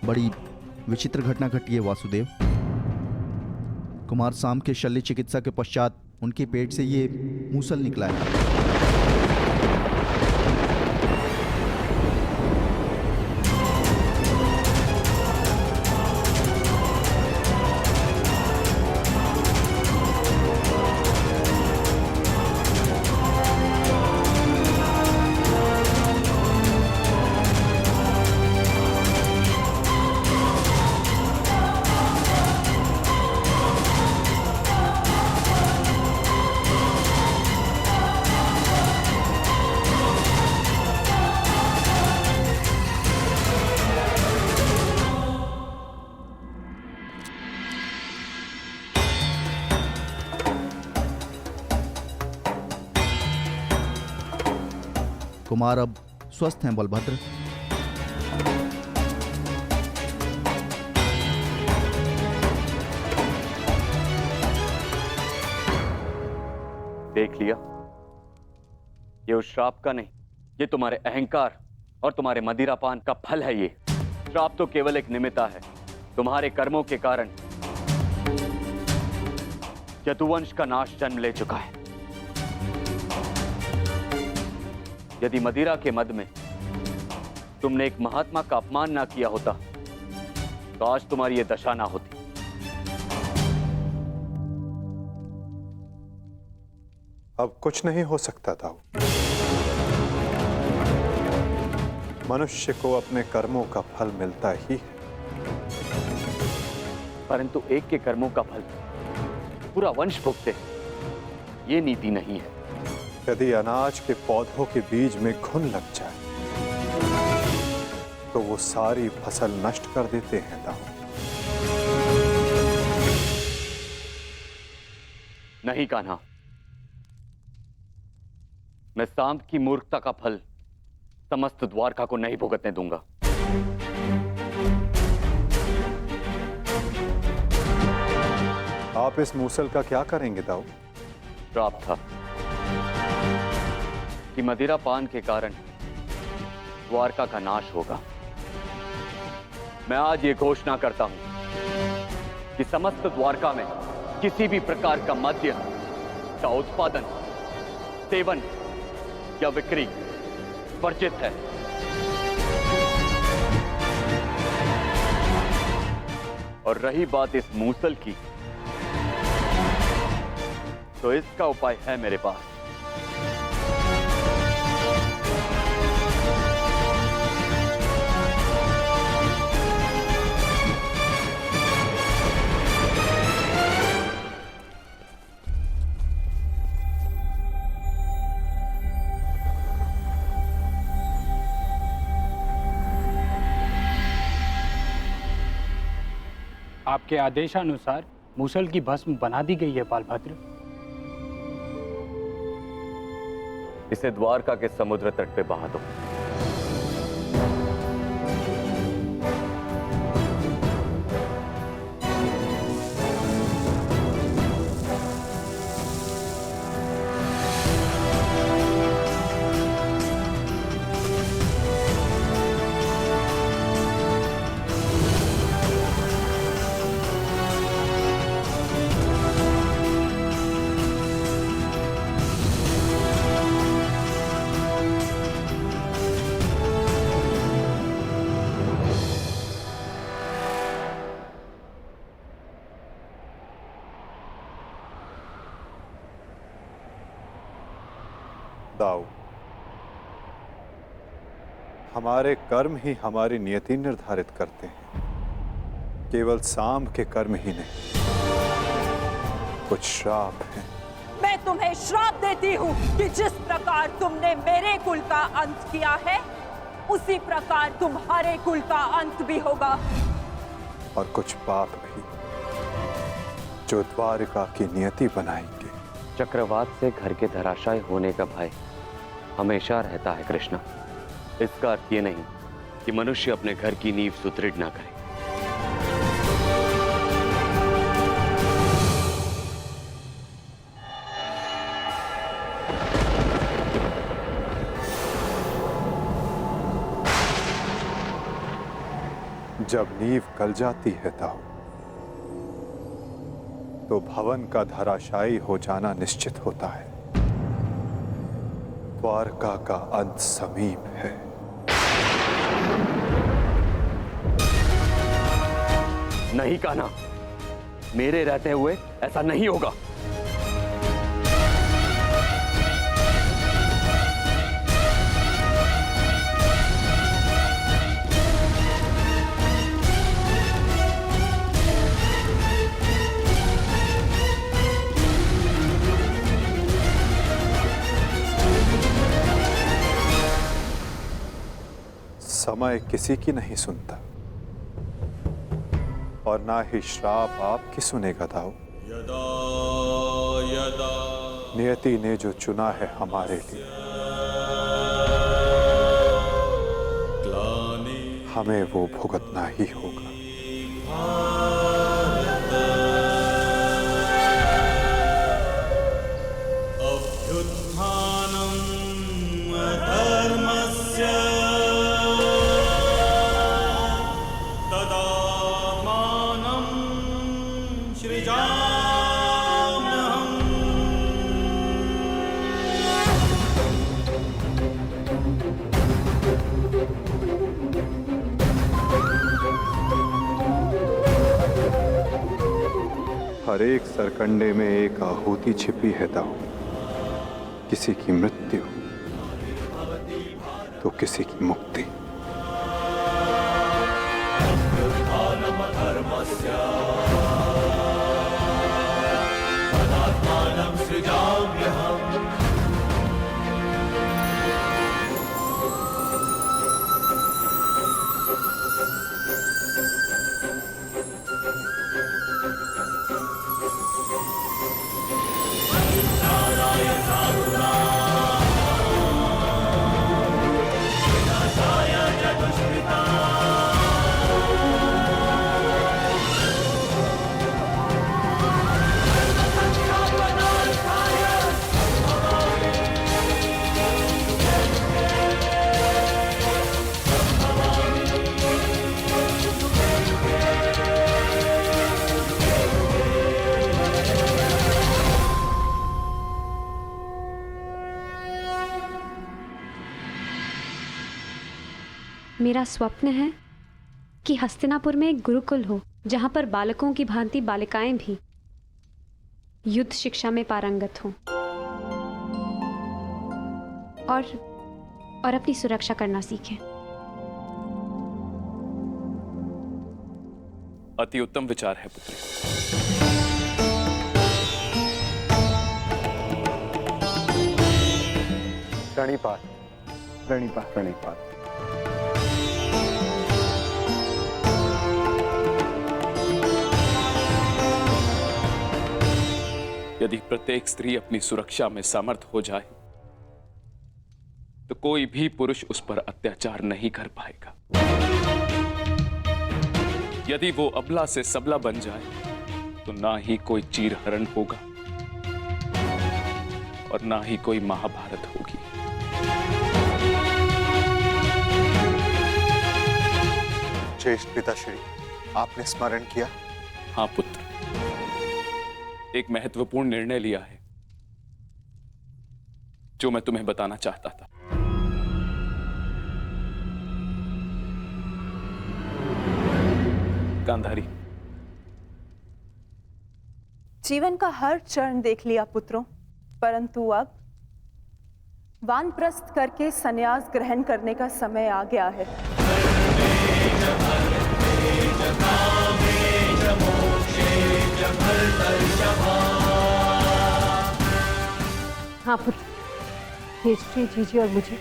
बड़ी विचित्र घटना घटी है वासुदेव। कुमार साम के शल्य चिकित्सा के पश्चात उनके पेट से ये मूसल निकला है। कुमार अब स्वस्थ हैं बलभद्र। देख लिया, ये उस श्राप का नहीं, ये तुम्हारे अहंकार और तुम्हारे मदिरापान का फल है। ये श्राप तो केवल एक निमित्ता है। तुम्हारे कर्मों के कारण यदुवंश का नाश जन्म ले चुका है। यदि मदिरा के मद में तुमने एक महात्मा का अपमान ना किया होता तो आज तुम्हारी यह दशा ना होती। अब कुछ नहीं हो सकता था। मनुष्य को अपने कर्मों का फल मिलता ही है, परंतु एक के कर्मों का फल पूरा वंश भुगते, ये नीति नहीं है। यदि अनाज के पौधों के बीज में घुन लग जाए तो वो सारी फसल नष्ट कर देते हैं दाऊ। नहीं कान्हा, मैं सांप की मूर्खता का फल समस्त द्वारका को नहीं भुगतने दूंगा। आप इस मूसल का क्या करेंगे दाऊ? श्राप था कि मदिरा पान के कारण द्वारका का नाश होगा। मैं आज ये घोषणा करता हूं कि समस्त द्वारका में किसी भी प्रकार का मद्य का उत्पादन, सेवन या बिक्री वर्जित है। और रही बात इस मूसल की, तो इसका उपाय है मेरे पास। आपके आदेशानुसार मूसल की भस्म बना दी गई है बालभद्र। इसे द्वारका के समुद्र तट पे बहा दो। दाऊ, हमारे कर्म ही हमारी नियति निर्धारित करते हैं, केवल साम के कर्म ही नहीं। कुछ श्राप हैं। मैं तुम्हें श्राप देती हूँ कि जिस प्रकार तुमने मेरे कुल का अंत किया है, उसी प्रकार तुम्हारे कुल का अंत भी होगा। और कुछ पाप भी जो द्वारिका की नियति बनाएंगे। चक्रवात से घर के धराशायी होने का भय हमेशा रहता है कृष्णा। इसका अर्थ ये नहीं कि मनुष्य अपने घर की नींव सुदृढ़ ना करे। जब नींव गल जाती है दाऊ, तो भवन का धराशायी हो जाना निश्चित होता है। द्वारका का अंत समीप है। नहीं कान्हा, मेरे रहते हुए ऐसा नहीं होगा। समय किसी की नहीं सुनता और ना ही श्राप आपकी सुनेगा दाऊ। नियति ने जो चुना है हमारे लिए, हमें वो भुगतना ही होगा। हर एक सरकंडे में एक आहुति छिपी है दाऊ। किसी की मृत्यु तो किसी की मुक्ति। मेरा स्वप्न है कि हस्तिनापुर में एक गुरुकुल हो, जहां पर बालकों की भांति बालिकाएं भी युद्ध शिक्षा में पारंगत हों और अपनी सुरक्षा करना सीखें। अति उत्तम विचार है पुत्री। प्रणिपात, प्रणिपात, प्रणिपात। यदि प्रत्येक स्त्री अपनी सुरक्षा में समर्थ हो जाए तो कोई भी पुरुष उस पर अत्याचार नहीं कर पाएगा। यदि वो अबला से सबला बन जाए तो ना ही कोई चीरहरण होगा और ना ही कोई महाभारत होगी। ज्येष्ठ पिताश्री, आपने स्मरण किया? हाँ पुत्र, एक महत्वपूर्ण निर्णय लिया है जो मैं तुम्हें बताना चाहता था। गांधारी, जीवन का हर चरण देख लिया पुत्रों, परंतु अब वानप्रस्थ करके संन्यास ग्रहण करने का समय आ गया है। हाँ पुत्र, हिस्ट्री जीजी और मुझे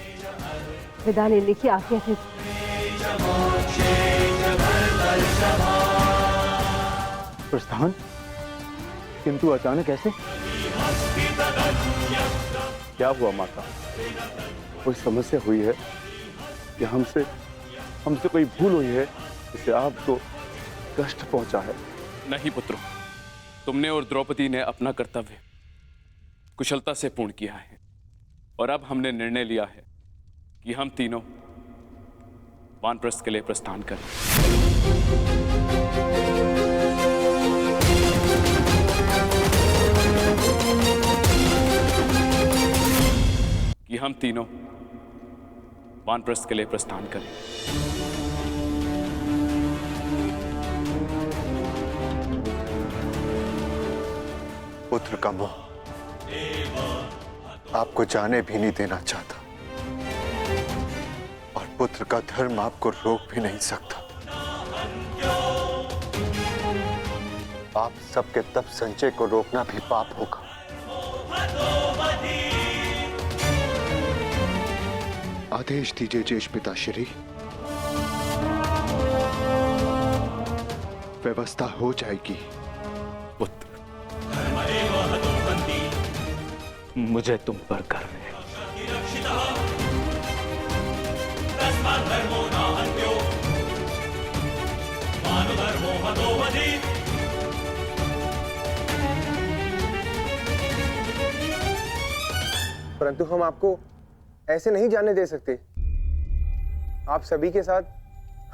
विदा लेने की आज्ञा दे। प्रस्थान? किंतु अचानक ऐसे? क्या हुआ माता? कोई समस्या हुई है या हमसे कोई भूल हुई है जिससे आपको कष्ट पहुंचा है? नहीं पुत्रों, तुमने और द्रौपदी ने अपना कर्तव्य कुशलता से पूर्ण किया है और अब हमने निर्णय लिया है कि हम तीनों वानप्रस्थ के लिए प्रस्थान करें। कि हम तीनों वानप्रस्थ के लिए प्रस्थान करें। पुत्र का मोह आपको जाने भी नहीं देना चाहता और पुत्र का धर्म आपको रोक भी नहीं सकता। आप सबके तप संचय को रोकना भी पाप होगा। आदेश दीजिए ज्येष्ठ पिताश्री। व्यवस्था हो जाएगी। पुत्र, मुझे तुम पर गर्व है। परंतु हम आपको ऐसे नहीं जाने दे सकते। आप सभी के साथ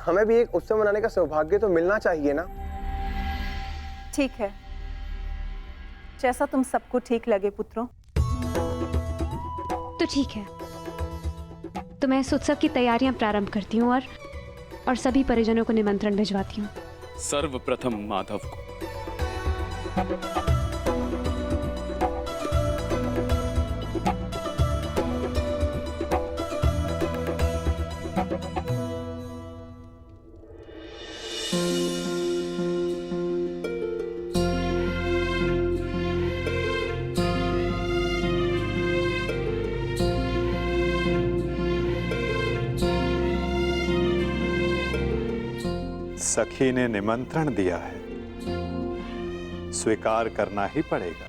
हमें भी एक उत्सव मनाने का सौभाग्य तो मिलना चाहिए ना। ठीक है, जैसा तुम सबको ठीक लगे पुत्रों। तो ठीक है, तो मैं इस उत्सव की तैयारियां प्रारंभ करती हूँ और सभी परिजनों को निमंत्रण भिजवाती हूँ। सर्वप्रथम माधव को। सखी ने निमंत्रण दिया है, स्वीकार करना ही पड़ेगा।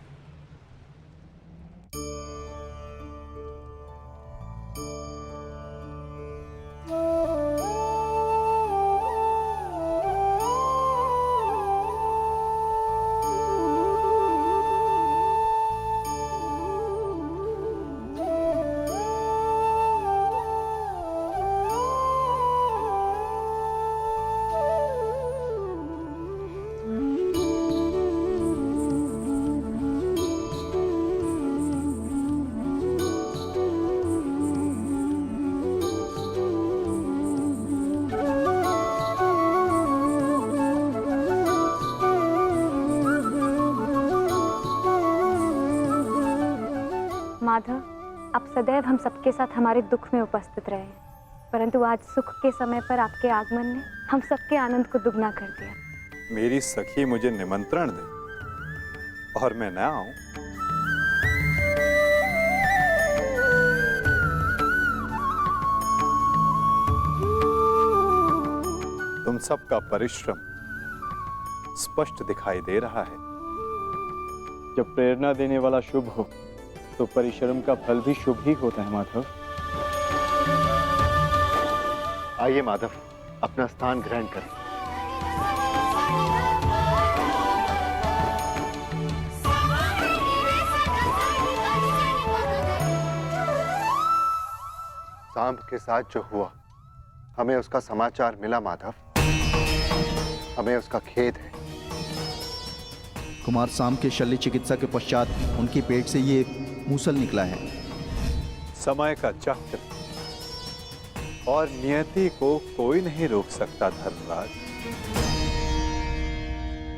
माधव, आप सदैव हम सबके साथ हमारे दुख में उपस्थित रहे, परंतु आज सुख के समय पर आपके आगमन ने हम सबके आनंद को दुगना कर दिया। मेरी सखी मुझे निमंत्रण दे और मैं न आऊं? तुम सबका परिश्रम स्पष्ट दिखाई दे रहा है। जब प्रेरणा देने वाला शुभ हो तो परिश्रम का फल भी शुभ ही होता है माधव। आइए माधव, अपना स्थान ग्रहण करें। सांब के साथ जो हुआ, हमें उसका समाचार मिला माधव। हमें उसका खेद है। कुमार साम के शल्य चिकित्सा के पश्चात उनके पेट से ये मूसल निकला है। समय का चक्र और नियति को कोई नहीं रोक सकता धर्मराज।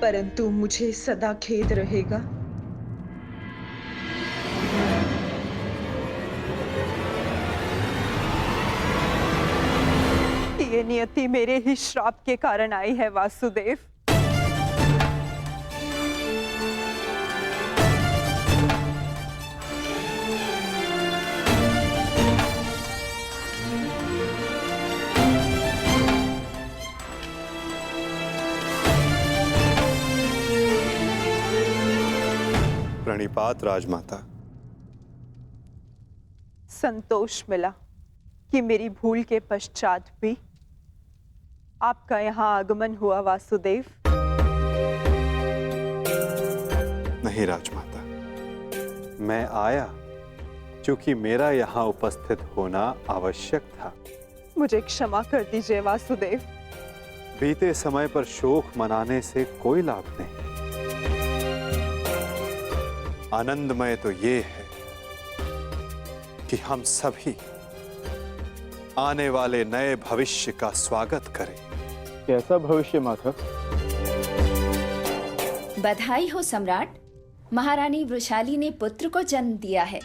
परंतु मुझे सदा खेद रहेगा। ये नियति मेरे ही श्राप के कारण आई है वासुदेव। प्रणिपात राजमाता। संतोष मिला कि मेरी भूल के पश्चात भी आपका यहाँ आगमन हुआ वासुदेव। नहीं राजमाता, मैं आया क्योंकि मेरा यहाँ उपस्थित होना आवश्यक था। मुझे क्षमा कर दीजिए वासुदेव। बीते समय पर शोक मनाने से कोई लाभ नहीं। आनंदमय तो ये है कि हम सभी आने वाले नए भविष्य का स्वागत करें। कैसा भविष्य माधव? बधाई हो सम्राट, महारानी वृषाली ने पुत्र को जन्म दिया है।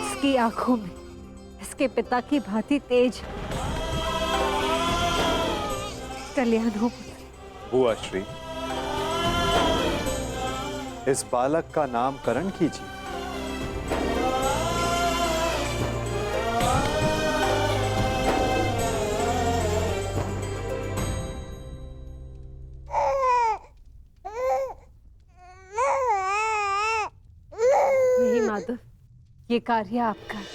इसकी आंखों में इसके पिता की भांति तेज कल्याण हो। बुआ श्री, इस बालक का नामकरण कीजिए। नहीं माधव, ये कार्य आपका है।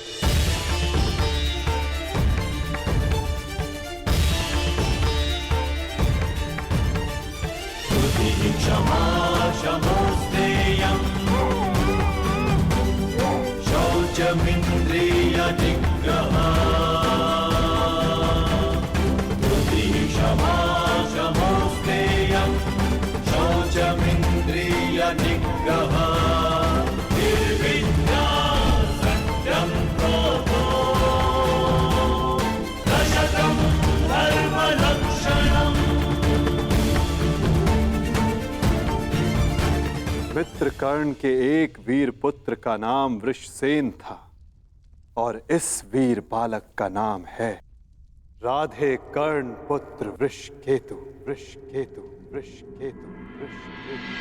मित्रकर्ण के एक वीर पुत्र का नाम वृषसेन था और इस वीर बालक का नाम है राधे कर्ण पुत्र वृषकेतु। वृषकेतु, वृषकेतु, वृषकेतु।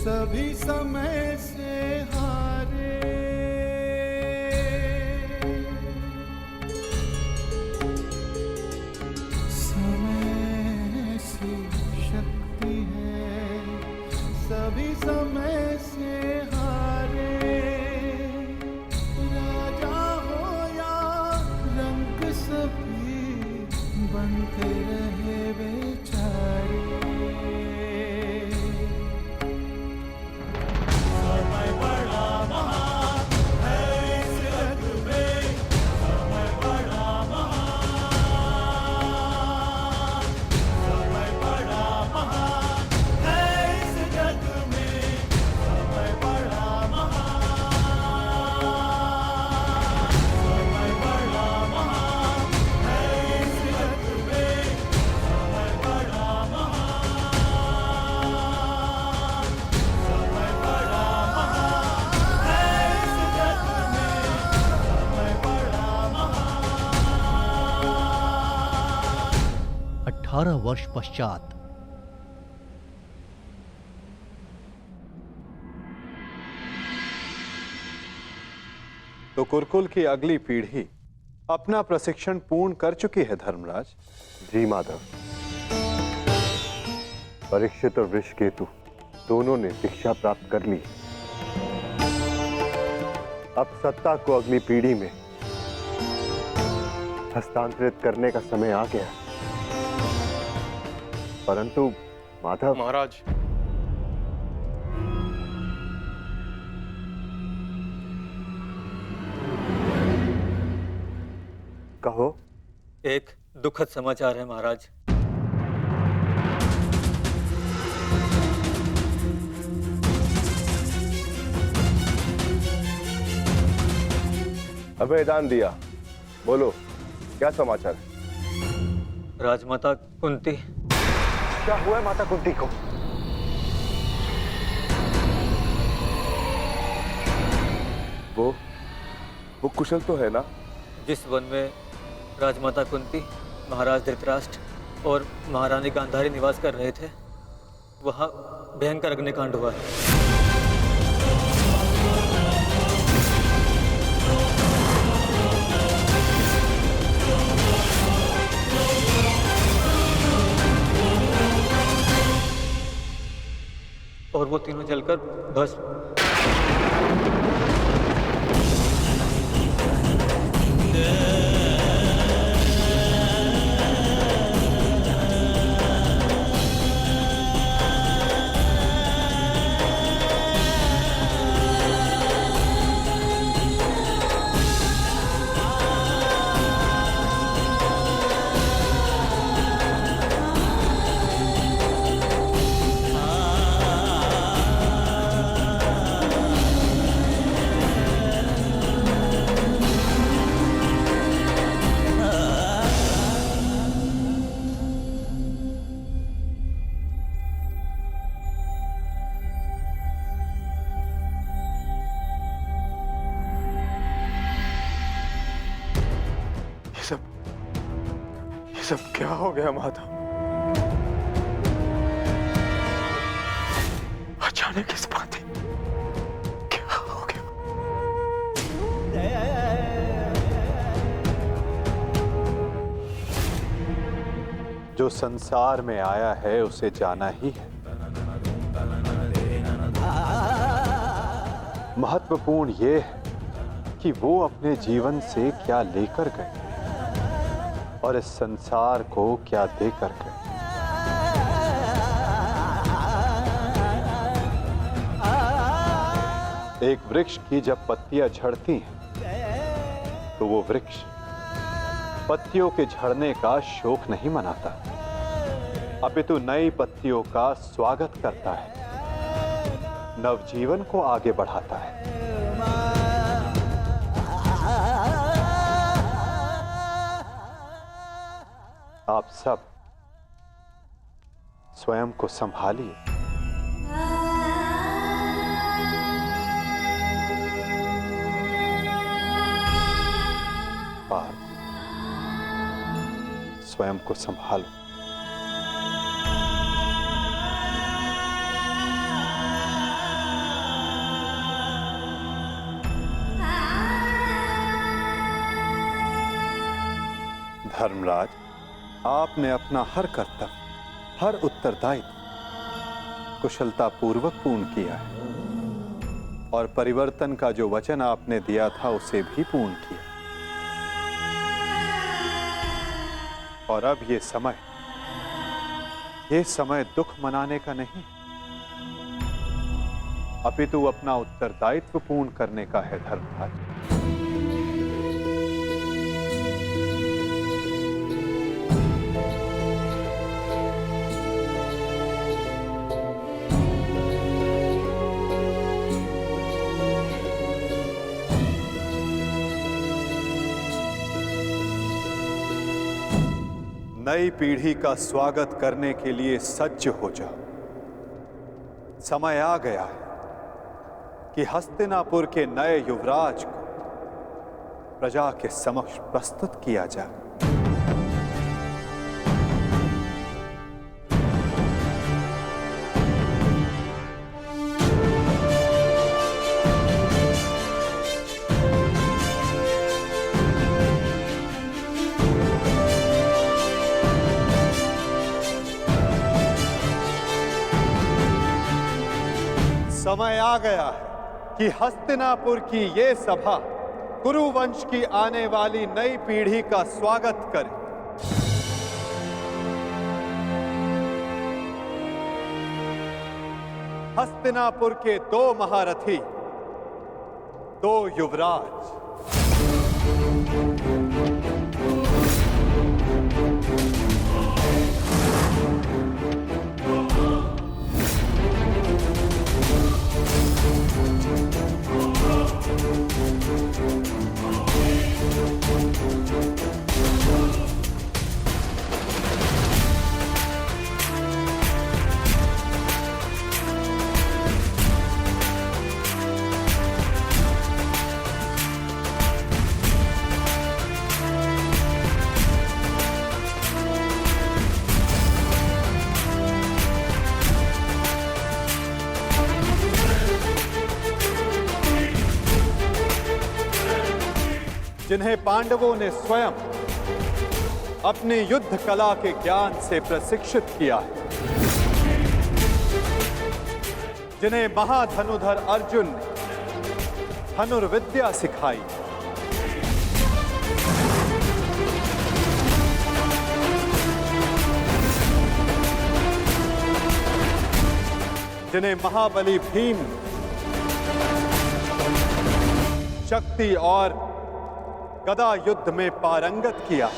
सभी समय से हारे, समय सी शक्ति है। सभी समय से हारे, राजा हो या रंग सभी बनते रहे बेचारे। वर्ष पश्चात तो कुरुकुल की अगली पीढ़ी अपना प्रशिक्षण पूर्ण कर चुकी है धर्मराज। जी माधव, परीक्षित और वृषकेतु दोनों ने दीक्षा प्राप्त कर ली। अब सत्ता को अगली पीढ़ी में हस्तांतरित करने का समय आ गया। परंतु माधव महाराज, कहो। एक दुखद समाचार है महाराज। अभयदान दिया। बोलो क्या समाचार है? राजमाता कुंती। क्या हुआ है माता कुंती को? वो कुशल तो है ना? जिस वन में राजमाता कुंती, महाराज धृतराष्ट्र और महारानी गांधारी निवास कर रहे थे, वहां भयंकर अग्निकांड हुआ है। और वो तीनों जलकर भस्म। ये सब क्या हो गया माता? अचानक इस बात क्या हो गया? जो संसार में आया है उसे जाना ही है। महत्वपूर्ण ये है कि वो अपने जीवन से क्या लेकर गए और इस संसार को क्या देकर गए। एक वृक्ष की जब पत्तियां झड़ती हैं तो वो वृक्ष पत्तियों के झड़ने का शोक नहीं मनाता, अपितु नई पत्तियों का स्वागत करता है, नवजीवन को आगे बढ़ाता है। आप सब स्वयं को संभालिए। पार्थ, स्वयं को संभालो। धर्मराज, आपने अपना हर कर्तव्य, हर उत्तरदायित्व कुशलतापूर्वक पूर्ण किया है और परिवर्तन का जो वचन आपने दिया था उसे भी पूर्ण किया। और अब ये समय दुख मनाने का नहीं, अपितु अपना उत्तरदायित्व पूर्ण करने का है धर्मराज। नई पीढ़ी का स्वागत करने के लिए सज्ज हो जाओ। समय आ गया है कि हस्तिनापुर के नए युवराज को प्रजा के समक्ष प्रस्तुत किया जाए। समय आ गया है कि हस्तिनापुर की ये सभा कुरु वंश की आने वाली नई पीढ़ी का स्वागत करे। हस्तिनापुर के 2 महारथी, 2 युवराज, जिन्हें पांडवों ने स्वयं अपनी युद्ध कला के ज्ञान से प्रशिक्षित किया है, जिन्हें महाधनुधर अर्जुन ने धनुर्विद्या सिखाई, जिन्हें महाबली भीम ने शक्ति और गदा युद्ध में पारंगत किया,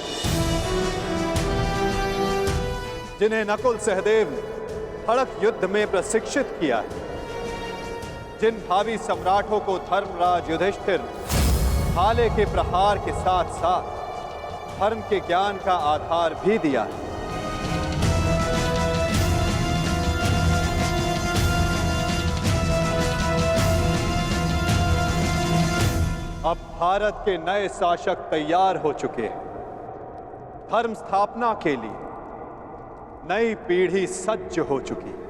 जिन्हें नकुल सहदेव ने खड़ग युद्ध में प्रशिक्षित किया है, जिन भावी सम्राटों को धर्मराज युधिष्ठिर भाले के प्रहार के साथ साथ धर्म के ज्ञान का आधार भी दिया है। अब भारत के नए शासक तैयार हो चुके हैं। धर्म स्थापना के लिए नई पीढ़ी सज्ज हो चुकी है।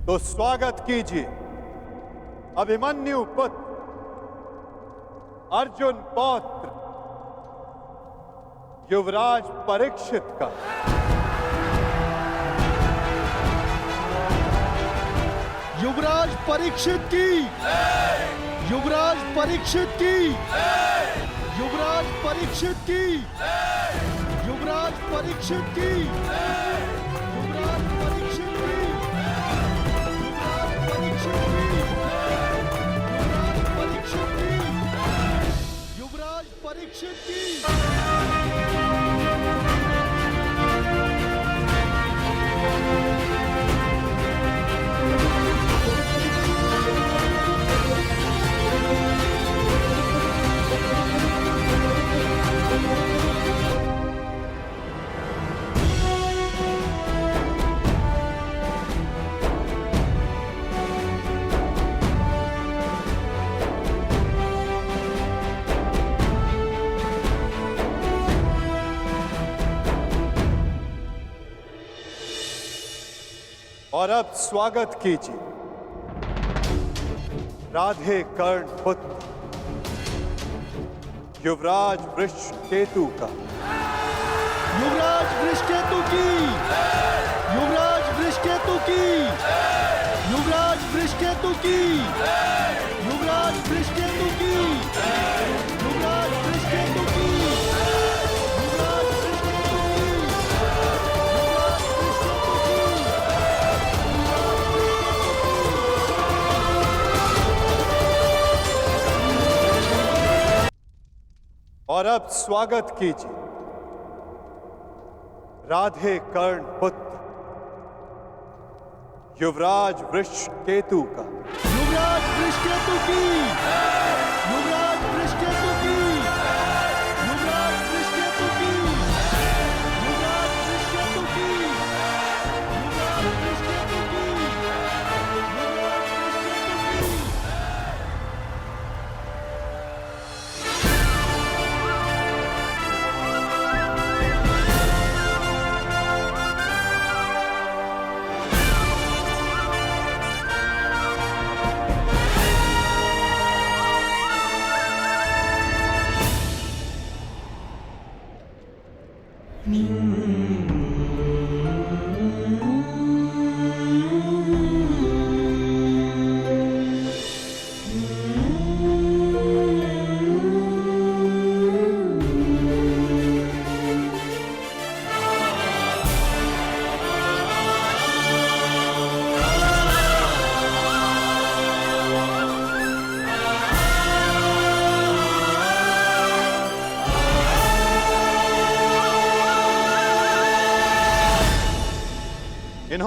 तो स्वागत कीजिए अभिमन्यु पुत्र अर्जुन पौत्र युवराज परीक्षित का। युवराज परीक्षित की, युवराज परीक्षित की, युवराज परीक्षित की, युवराज परीक्षित की, युवराज परीक्षित की, युवराज परीक्षित की। और अब स्वागत कीजिए राधे कर्ण पुत्र युवराज वृषकेतु का। युवराज वृषकेतु की, युवराज वृषकेतु की, युवराज वृषकेतु की, युवराज वृषकेतु की, युवराज वृषकेतु की, और अब स्वागत कीजिए राधे कर्ण पुत्र युवराज वृषकेतु का। युवराज वृषकेतु की, युवराज वृषकेतु की, युवराज वृषकेतु की, युवराज वृषकेतु की, युवराज वृषकेतु की, युवराज वृषकेतु की।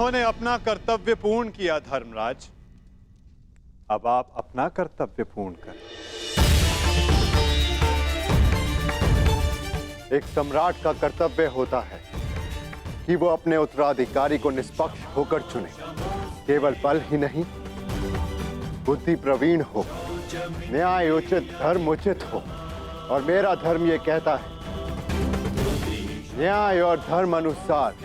उन्होंने अपना कर्तव्य पूर्ण किया धर्मराज। अब आप अपना कर्तव्य पूर्ण करें। एक सम्राट का कर्तव्य होता है कि वो अपने उत्तराधिकारी को निष्पक्ष होकर चुने। केवल बल ही नहीं, बुद्धि प्रवीण हो, न्याय उचित, धर्म उचित हो। और मेरा धर्म ये कहता है, न्याय और धर्म अनुसार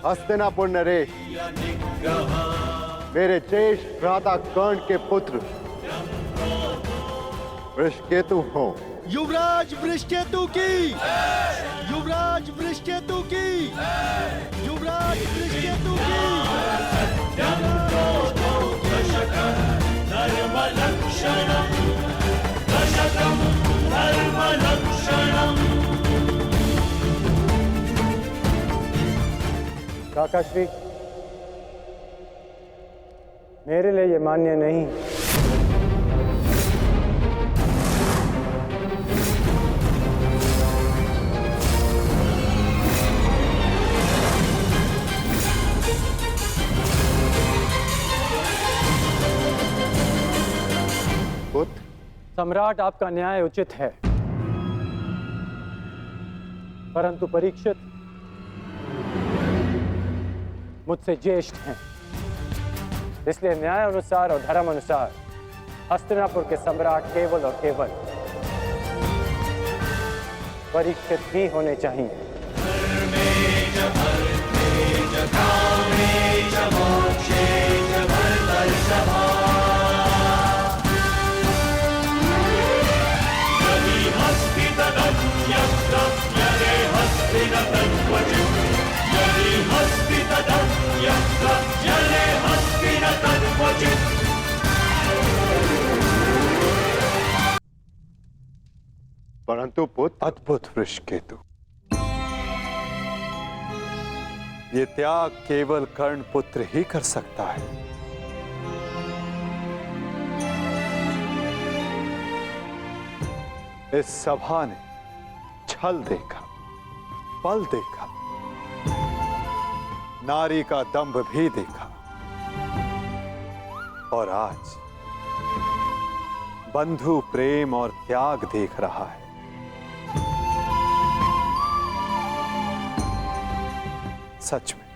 हस्तिनापुर नरेश मेरे ज्येष्ठ भ्राता कर्ण के पुत्र वृषकेतु हो। युवराज वृषकेतु की, युवराज वृषकेतु की, युवराज वृषकेतु की। काकाश्री, मेरे लिए ये मान्य नहीं। सम्राट, आपका न्याय उचित है, परंतु परीक्षित मुझसे ज्येष्ठ हैं, इसलिए न्याय अनुसार और धर्म अनुसार हस्तिनापुर के सम्राट केवल और केवल परीक्षित ही होने चाहिए। परंतु पुत्र, अद्भुत वृषकेतु, ये त्याग केवल कर्ण पुत्र ही कर सकता है। इस सभा ने छल देखा, बल देखा, नारी का दंभ भी देखा, और आज बंधु प्रेम और त्याग देख रहा है। सच में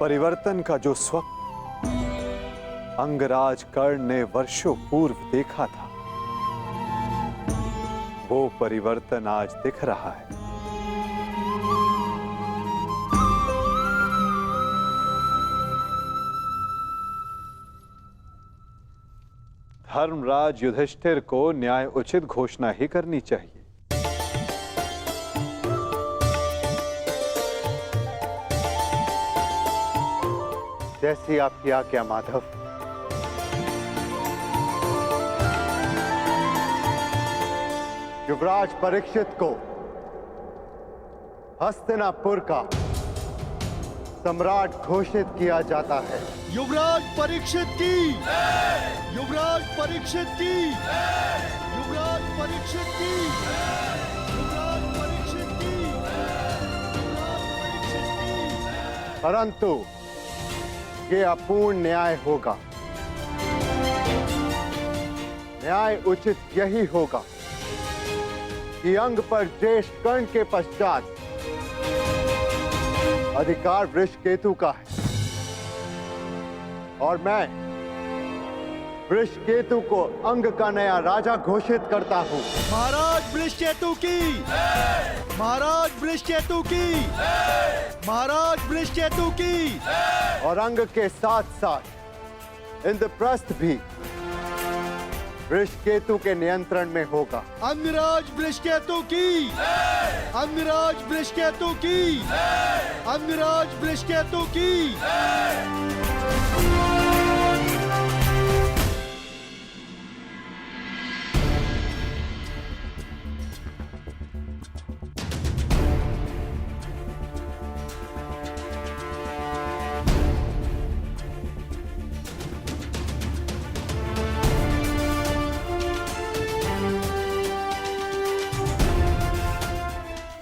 परिवर्तन का जो स्वप्न अंगराज कर्ण ने वर्षों पूर्व देखा था, वो परिवर्तन आज दिख रहा है। धर्मराज युधिष्ठिर को न्याय उचित घोषणा ही करनी चाहिए। जैसी आपकी आज्ञा माधव। युवराज परीक्षित को हस्तिनापुर का सम्राट घोषित किया जाता है। युवराज परीक्षित की, युवराज परीक्षित की, युवराज परीक्षित की, युवराज परीक्षित की, युवराज परीक्षित की। परंतु ये अपूर्ण न्याय होगा। न्याय उचित यही होगा कि अंग पर ज्येष्ठ कर्ण के पश्चात अधिकार वृषकेतु का है, और मैं वृषकेतु को अंग का नया राजा घोषित करता हूं। महाराज वृषकेतु की, महाराज वृषकेतु की, महाराज वृषकेतु की। और अंग के साथ साथ इंद्रप्रस्थ भी वृषकेतु के नियंत्रण में होगा। अंगराज वृषकेतु की, अंगराज वृषकेतु की, अंगराज वृषकेतु की।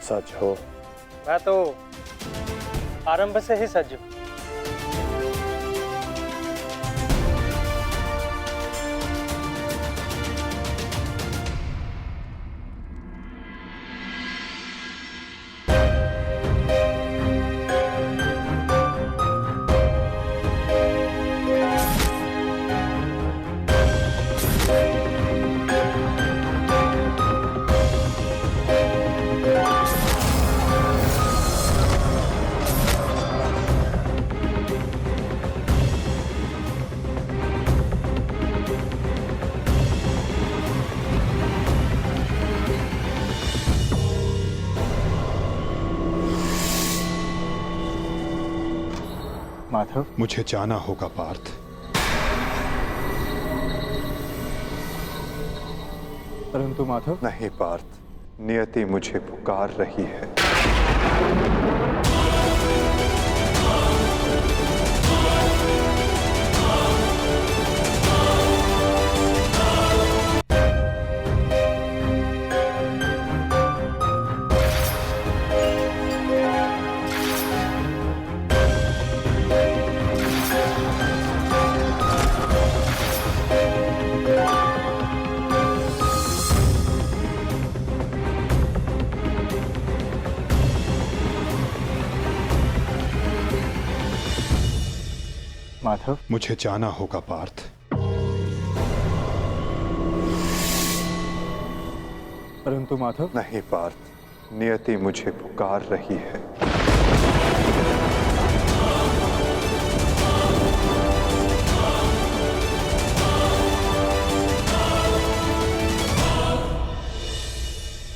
सच हो। मैं तो आरंभ से ही सज्ज हूं। माधव, मुझे जाना होगा पार्थ। परंतु माधव। नहीं पार्थ, नियति मुझे पुकार रही है। माधव, मुझे जाना होगा पार्थ। परंतु माधव। नहीं पार्थ, नियति मुझे पुकार रही है।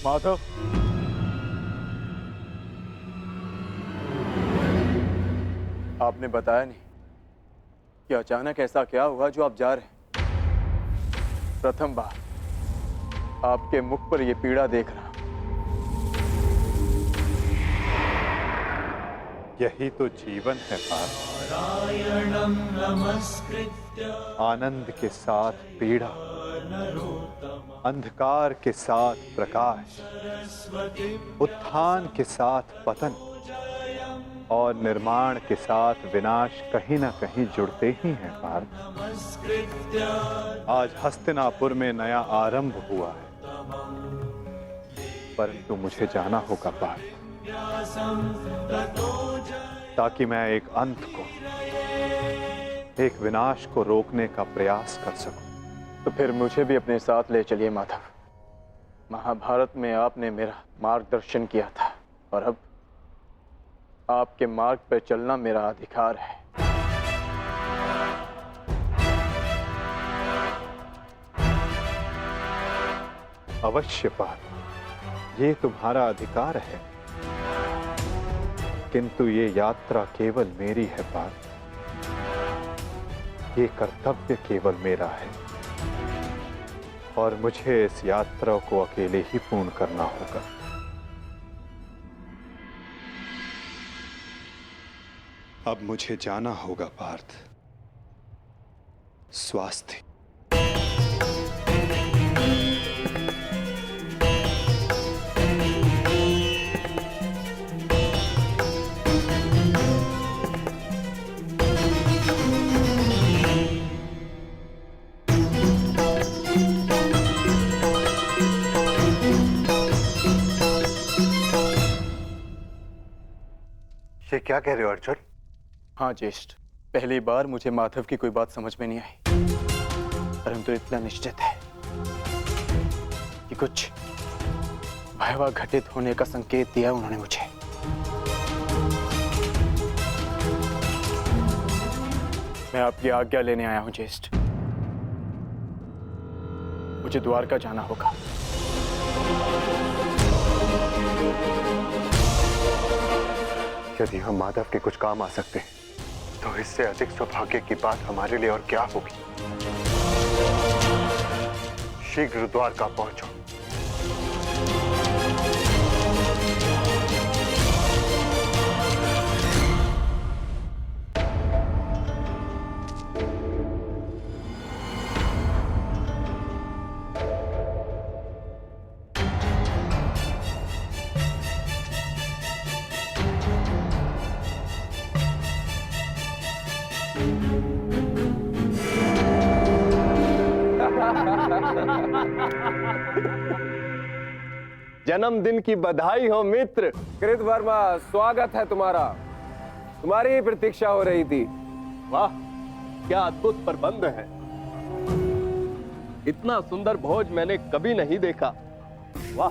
माधव, आपने बताया नहीं कि अचानक ऐसा क्या हुआ जो आप जा रहे हैं। प्रथम बार आपके मुख पर यह पीड़ा देख रहा। यही तो जीवन है पार्थ। आनंद के साथ पीड़ा, अंधकार के साथ प्रकाश, उत्थान के साथ पतन और निर्माण के साथ विनाश कहीं ना कहीं जुड़ते ही हैं पार्थ। आज हस्तिनापुर में नया आरंभ हुआ है, परंतु मुझे जाना होगा पार्थ, ताकि मैं एक अंत को, एक विनाश को रोकने का प्रयास कर सकूं। तो फिर मुझे भी अपने साथ ले चलिए माधव। महाभारत में आपने मेरा मार्गदर्शन किया था और अब आपके मार्ग पर चलना मेरा अधिकार है। अवश्य पार्थ, ये तुम्हारा अधिकार है, किंतु ये यात्रा केवल मेरी है पार्थ। ये कर्तव्य केवल मेरा है और मुझे इस यात्रा को अकेले ही पूर्ण करना होगा। अब मुझे जाना होगा पार्थ। स्वास्थ्य। ये क्या कह रहे हो अर्जुन? हाँ ज्येष्ठ, पहली बार मुझे माधव की कोई बात समझ में नहीं आई, परंतु इतना निश्चित है कि कुछ भयावह घटित होने का संकेत दिया उन्होंने मुझे। मैं आपकी आज्ञा लेने आया हूं ज्येष्ठ। मुझे द्वारका जाना होगा। यदि हम माधव के कुछ काम आ सकते हैं तो इससे अधिक सौभाग्य की बात हमारे लिए और क्या होगी। शीघ्र द्वारका पहुंचो। जन्मदिन की बधाई हो मित्र। कृतवर्मा, स्वागत है तुम्हारा। तुम्हारी ही प्रतीक्षा हो रही थी। वाह, क्या अद्भुत प्रबंध है। इतना सुंदर भोज मैंने कभी नहीं देखा। वाह।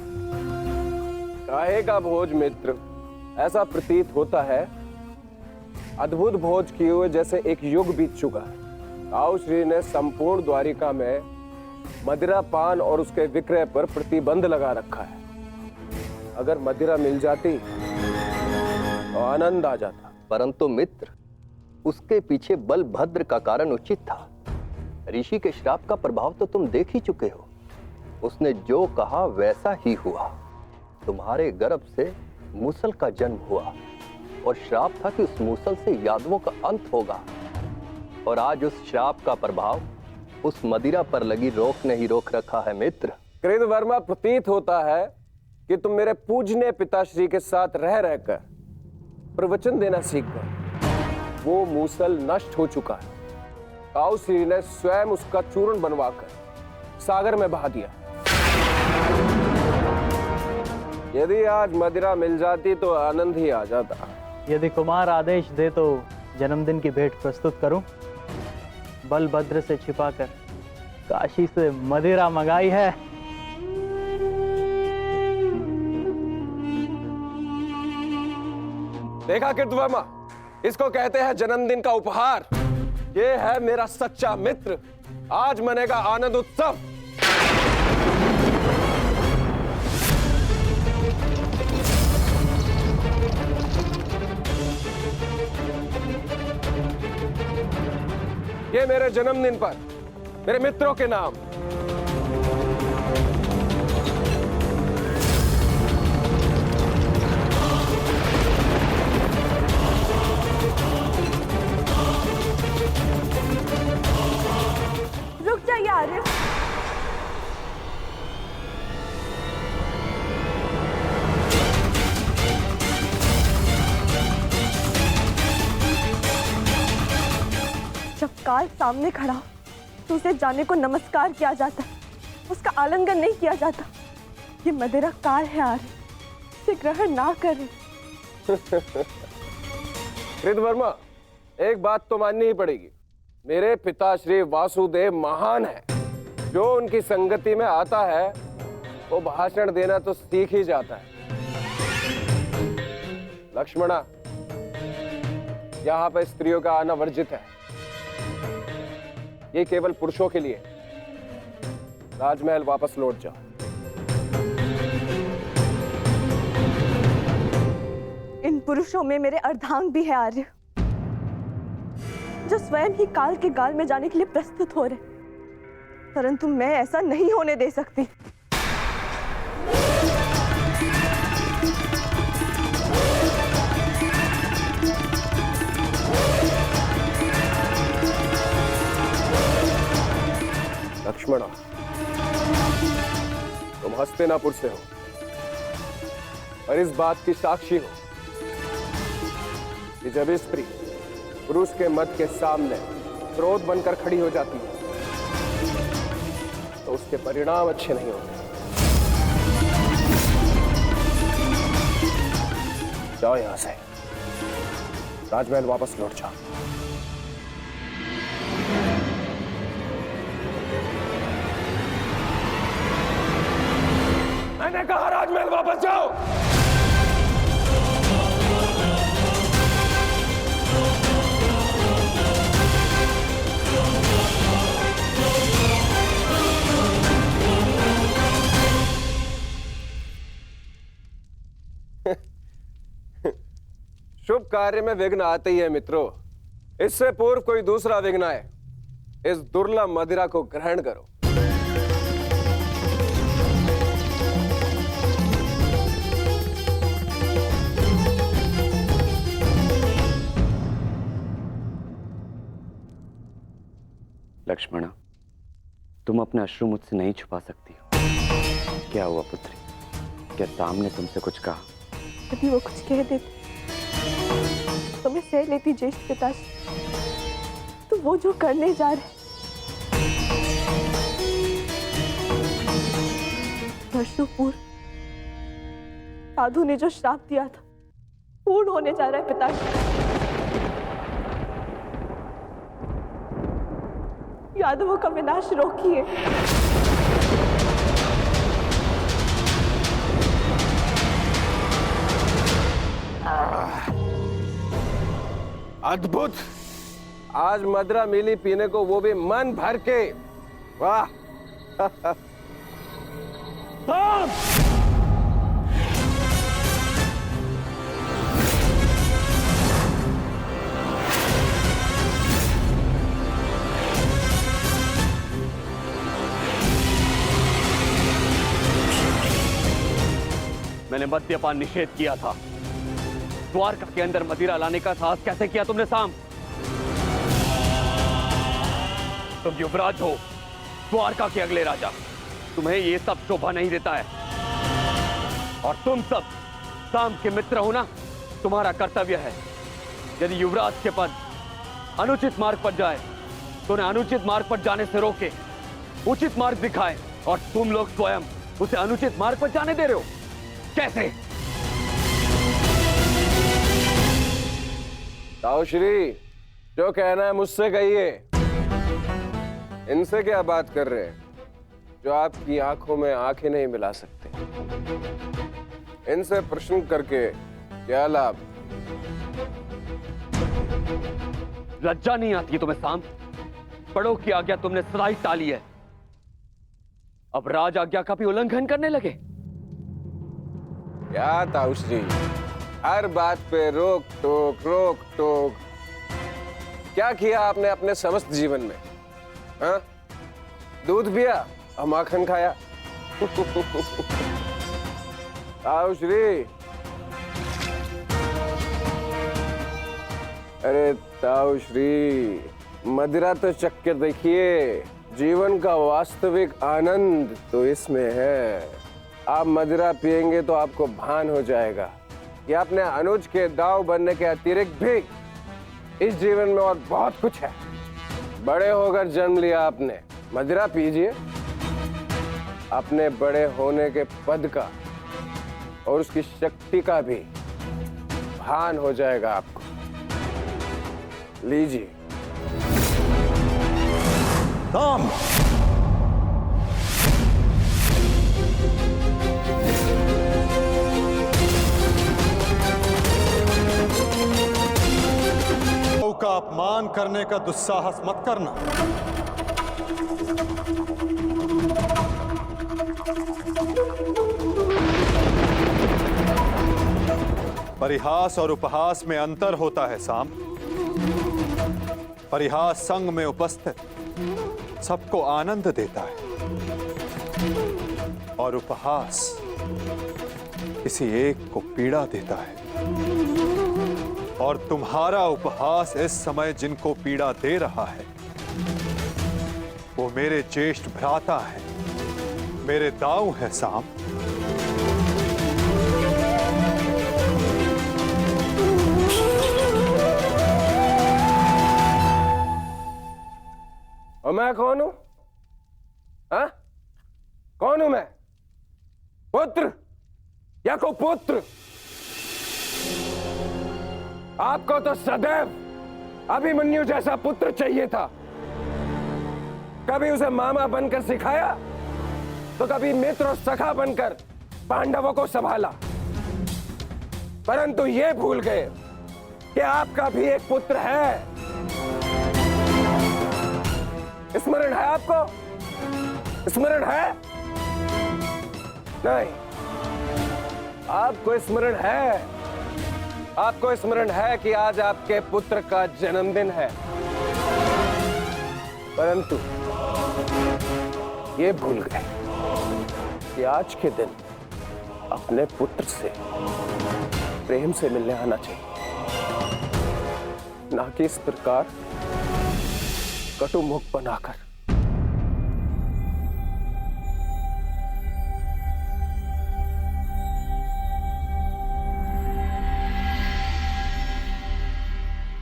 काहे का भोज मित्र, ऐसा प्रतीत होता है अद्भुत भोज किए हुए जैसे एक युग बीत चुका है। ताऊ श्री ने संपूर्ण द्वारिका में मदिरा पान और उसके विक्रय पर प्रतिबंध लगा रखा है। अगर मदिरा मिल जाती तो आनंद आ जाता। परंतु मित्र, उसके पीछे बलभद्र का कारण उचित था। ऋषि के श्राप का प्रभाव तो तुम देख ही चुके हो। उसने जो कहा वैसा ही हुआ। तुम्हारे गर्भ से मूसल का जन्म हुआ और श्राप था कि उस मूसल से यादवों का अंत होगा। और आज उस श्राप का प्रभाव उस मदिरा पर लगी रोक ने ही रोक रखा है मित्र। कृतवर्मा, प्रतीत होता है कि तुम मेरे पूजनीय पिताश्री के साथ रह रहकर प्रवचन देना सीख गए। वो मूसल नष्ट हो चुका है। ताऊ श्री ने स्वयं उसका चूर्ण बनवाकर सागर में बहा दिया। यदि आज मदिरा मिल जाती तो आनंद ही आ जाता। यदि कुमार आदेश दे तो जन्मदिन की भेंट प्रस्तुत करूं। बलभद्र से छिपाकर काशी से मदिरा मंगाई है। देखा कृतवर्मा, इसको कहते हैं जन्मदिन का उपहार। ये है मेरा सच्चा मित्र। आज मनेगा आनंद उत्सव। ये मेरे जन्मदिन पर मेरे मित्रों के नाम। रुक जाइए आर्य। जब काल सामने खड़ा हो तो उसे जाने को नमस्कार किया जाता, उसका आलिंगन नहीं किया जाता। ये मदिरा काल है आर्य, इसे ग्रहण ना करें। कृतवर्मा, एक बात तो माननी ही पड़ेगी। मेरे पिता श्री वासुदेव महान है। जो उनकी संगति में आता है वो भाषण देना तो सीख ही जाता है। लक्ष्मणा, यहाँ पर स्त्रियों का आना वर्जित है। ये केवल पुरुषों के लिए। राजमहल वापस लौट जाओ। इन पुरुषों में मेरे अर्धांग भी है आर्य, जो स्वयं ही काल के गाल में जाने के लिए प्रस्तुत हो रहे। परंतु मैं ऐसा नहीं होने दे सकती। लक्ष्मणा, तुम हस्तिनापुर से हो और इस बात की साक्षी हो कि जब स्त्री पुरुष के मत के सामने क्रोध बनकर खड़ी हो जाती है तो उसके परिणाम अच्छे नहीं होते। जाओ यहां से, राजमहल वापस लौट जाओ। मैंने कहा राजमहल वापस जाओ। शुभ कार्य में विघ्न आते ही है मित्रों। इससे पूर्व कोई दूसरा विघ्न आए, इस दुर्लभ मदिरा को ग्रहण करो। लक्ष्मणा, तुम अपने अश्रु मुझसे नहीं छुपा सकती हो। क्या हुआ पुत्री? क्या सामने तुमसे कुछ कहा? यदि वो कुछ कह देते तो मैं सह लेती ज्येष्ठ पिताश्री। तो वो जो करने जा रहे वर्षों पूर्व साधु ने जो श्राप दिया था पूर्ण होने जा रहा है पिताजी। यादवों का विनाश रोकिए। अद्भुत! आज मदरा मिली पीने को, वो भी मन भर के। वाह! मैंने मद्यपान निषेध किया था। द्वारका के अंदर मदिरा लाने का साहस कैसे किया तुमने साम? तुम युवराज हो, द्वारका के अगले राजा, तुम्हें ये सब शोभा नहीं देता है। और तुम सब साम के मित्र हो ना, तुम्हारा कर्तव्य है यदि युवराज के पद अनुचित मार्ग पर जाए तो उन्हें अनुचित मार्ग पर जाने से रोके, उचित मार्ग दिखाए। और तुम लोग स्वयं उसे अनुचित मार्ग पर जाने दे रहे हो, कैसे? ताऊश्री, जो कहना है मुझसे कहिए। इनसे क्या बात कर रहे हैं जो आपकी आंखों में आंखें नहीं मिला सकते? इनसे प्रश्न करके क्या लाभ? लज्जा नहीं आती तुम्हें साम? बड़ों की आज्ञा तुमने सदा ही टाली है, अब राज आज्ञा का भी उल्लंघन करने लगे। क्या ताऊश्री, हर बात पे रोक टोक। क्या किया आपने अपने समस्त जीवन में? हाँ? दूध पिया और माखन खाया। ताऊश्री, अरे ताऊश्री, मदिरा तो चक्कर देखिए, जीवन का वास्तविक आनंद तो इसमें है। आप मदिरा पिएंगे तो आपको भान हो जाएगा कि अपने अनुज के दाव बनने के अतिरिक्त भी इस जीवन में और बहुत कुछ है। बड़े होकर जन्म लिया आपने, मदिरा पीजिए, अपने बड़े होने के पद का और उसकी शक्ति का भी भान हो जाएगा आपको। लीजिए। राम! का अपमान करने का दुस्साहस मत करना। परिहास और उपहास में अंतर होता है साम। परिहास संग में उपस्थित सबको आनंद देता है और उपहास किसी एक को पीड़ा देता है। और तुम्हारा उपहास इस समय जिनको पीड़ा दे रहा है वो मेरे ज्येष्ठ भ्राता है, मेरे दाऊ है साम। और मैं कौन हूं? हाँ? कौन हूं मैं? पुत्र या कुपुत्र? आपको तो सदैव अभिमन्यु जैसा पुत्र चाहिए था। कभी उसे मामा बनकर सिखाया तो कभी मित्र और सखा बनकर पांडवों को संभाला, परंतु ये भूल गए कि आपका भी एक पुत्र है। स्मरण है आपको? स्मरण है? नहीं, आपको स्मरण है। आपको स्मरण है कि आज आपके पुत्र का जन्मदिन है, परंतु ये भूल गए कि आज के दिन अपने पुत्र से प्रेम से मिलने आना चाहिए, ना कि इस प्रकार कटु मुख बनाकर।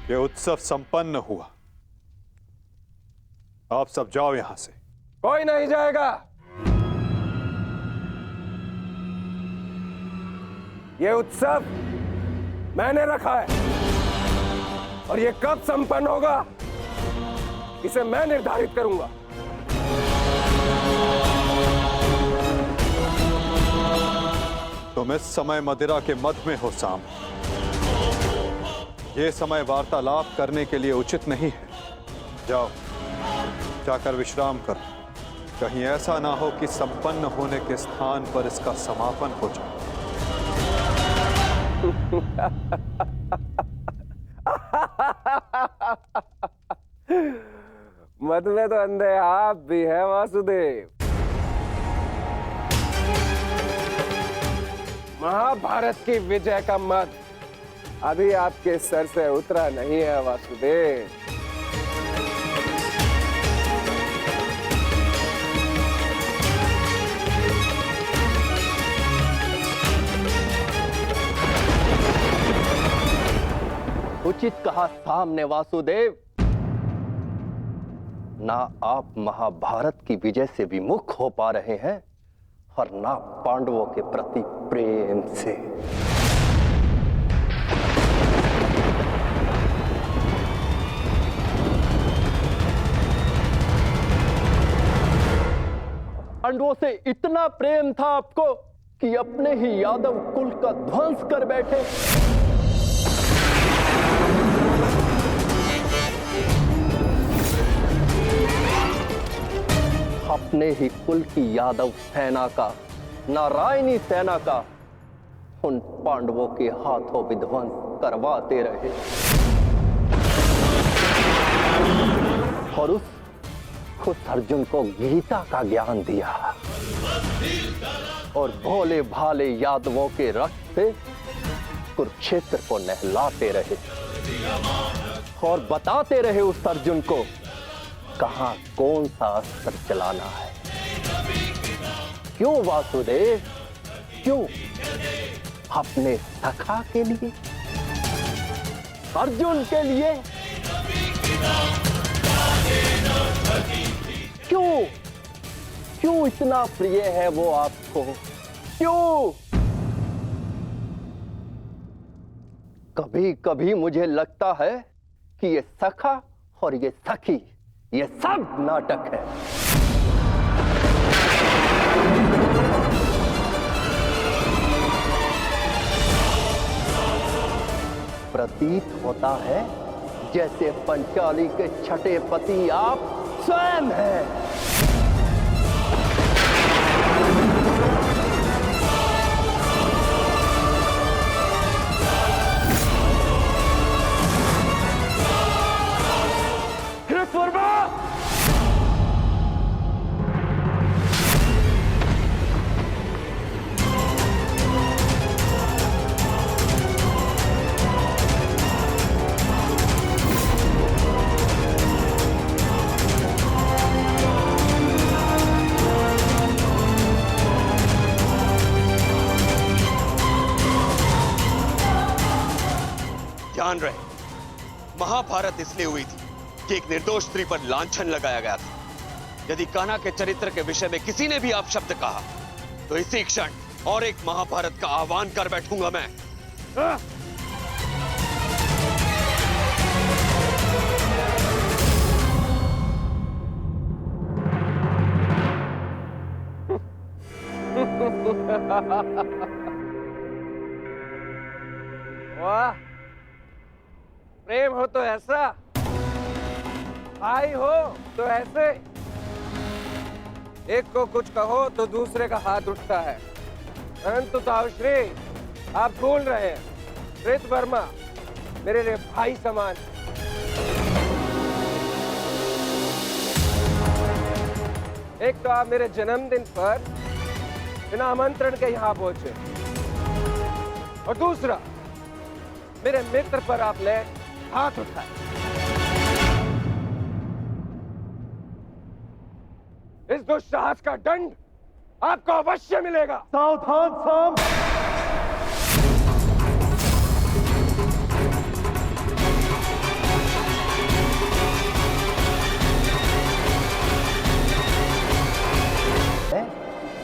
ये उत्सव संपन्न हुआ, आप सब जाओ यहां से। कोई नहीं जाएगा। ये उत्सव मैंने रखा है और ये कब संपन्न होगा इसे मैं निर्धारित करूंगा। तुम इस समय मदिरा के मध में हो साम। ये समय वार्तालाप करने के लिए उचित नहीं है। जाओ, जाकर विश्राम करो। कहीं ऐसा ना हो कि संपन्न होने के स्थान पर इसका समापन हो जाए। मत में तो अंधे आप भी है वासुदेव। महाभारत की विजय का मद अभी आपके सर से उतरा नहीं है वासुदेव। उचित कहा सामने वासुदेव। ना आप महाभारत की विजय से विमुख हो पा रहे हैं और ना पांडवों के प्रति प्रेम से। पांडवों से इतना प्रेम था आपको कि अपने ही यादव कुल का ध्वंस कर बैठे। अपने ही कुल की यादव सेना का, नारायणी सेना का उन पांडवों के हाथों विध्वंस करवाते रहे और उस अर्जुन को गीता का ज्ञान दिया और भोले भाले यादवों के रक्त से कुरुक्षेत्र को नहलाते रहे और बताते रहे उस अर्जुन को कहां कौन सा अस्त्र चलाना है। क्यों वासुदेव, क्यों? अपने सखा के लिए, अर्जुन के लिए। क्यों क्यों इतना प्रिय है वो आपको? क्यों? कभी कभी मुझे लगता है कि ये सखा और ये सखी ये सब नाटक है। प्रतीत होता है जैसे पंचाली के छठे पति आप स्वयं हैं। ध्यान रहे, महाभारत इसलिए हुई थी कि एक निर्दोष स्त्री पर लांछन लगाया गया था। यदि कान्हा के चरित्र के विषय में किसी ने भी अपशब्द कहा तो इसी क्षण और एक महाभारत का आह्वान कर बैठूंगा मैं। वाह, प्रेम हो तो ऐसा, भाई हो तो ऐसे। एक को कुछ कहो तो दूसरे का हाथ उठता है। परंतु ताउश्री, आप भूल रहे हैं, कृतवर्मा मेरे लिए भाई समान। एक तो आप मेरे जन्मदिन पर बिना आमंत्रण के यहाँ पहुंचे और दूसरा मेरे मित्र पर आपने हाथ उठाया। इस दुस्साहस का दंड आपको अवश्य मिलेगा। सावधान साम।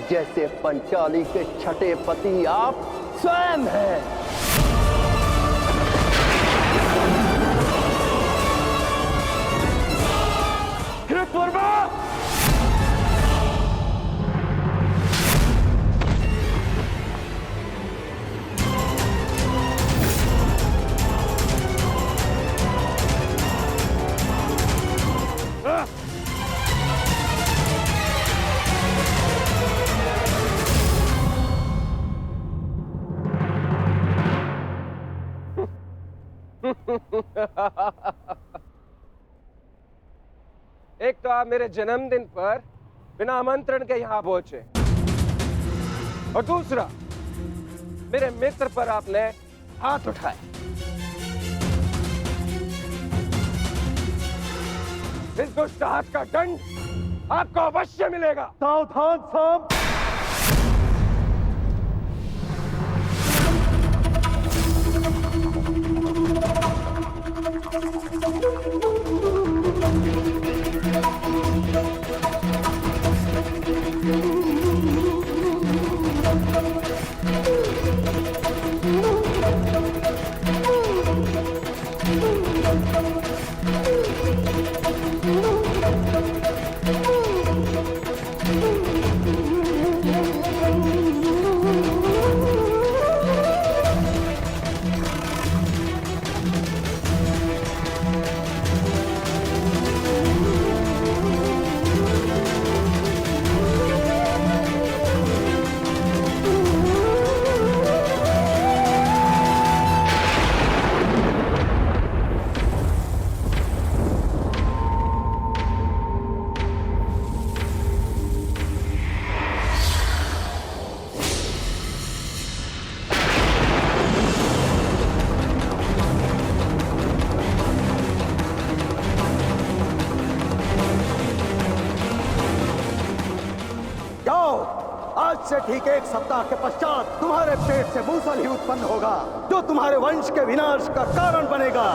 जैसे पंचाली के छठे पति आप स्वयं है। कृतवर्मा! एक तो आप मेरे जन्मदिन पर बिना आमंत्रण के यहां पहुंचे, और दूसरा मेरे मित्र पर आपने हाथ उठाए। इस दुष्ट हाथ का दंड आपको अवश्य मिलेगा। सावधान साम। आज से ठीक 1 सप्ताह के पश्चात तुम्हारे पेट से मूसल ही उत्पन्न होगा, जो तुम्हारे वंश के विनाश का कारण बनेगा।